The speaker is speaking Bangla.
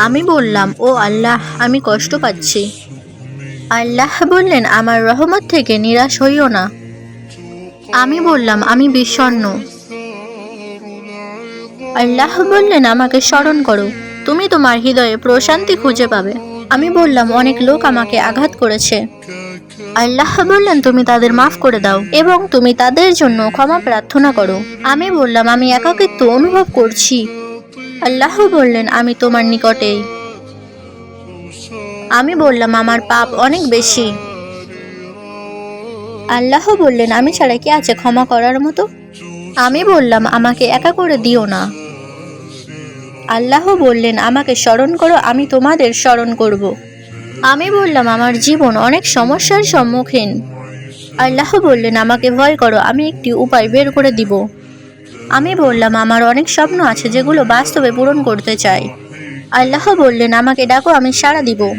আমি বললাম, ও আল্লাহ, আমি কষ্ট পাচ্ছি। আল্লাহ বললেন, আমার রহমত থেকে নিরাশ হইও না। আমি বললাম, আমি বিষণ্ণ। আল্লাহ বললেন, আমাকে স্মরণ করো, তুমি তোমার হৃদয়ে প্রশান্তি খুঁজে পাবে। আমি বললাম, অনেক লোক আমাকে আঘাত করেছে। আল্লাহ বললেন, তুমি তাদের মাফ করে দাও এবং তুমি তাদের জন্য ক্ষমা প্রার্থনা করো। আমি বললাম, আমি একাকিত্ব অনুভব করছি। আল্লাহ বললেন, আমি তোমার নিকটেই। আমি বললাম, আমার পাপ অনেক বেশি। আল্লাহ বললেন, আমি ছাড়া কে আছে ক্ষমা করার মতো? আমি বললাম, আমাকে একা করে দিও না। আল্লাহ বললেন, আমাকে স্মরণ করো, আমি তোমাদের স্মরণ করব। আমি বললাম, আমার জীবন অনেক সমস্যার সম্মুখীন। আল্লাহ বললেন, আমাকে ভয় করো, আমি একটি উপায় বের করে দিব। আমি বললাম, আমার অনেক স্বপ্ন আছে যেগুলো বাস্তবে পূরণ করতে চাই। আল্লাহ বললেন, আমাকে ডাকো, আমি সাড়া দিব।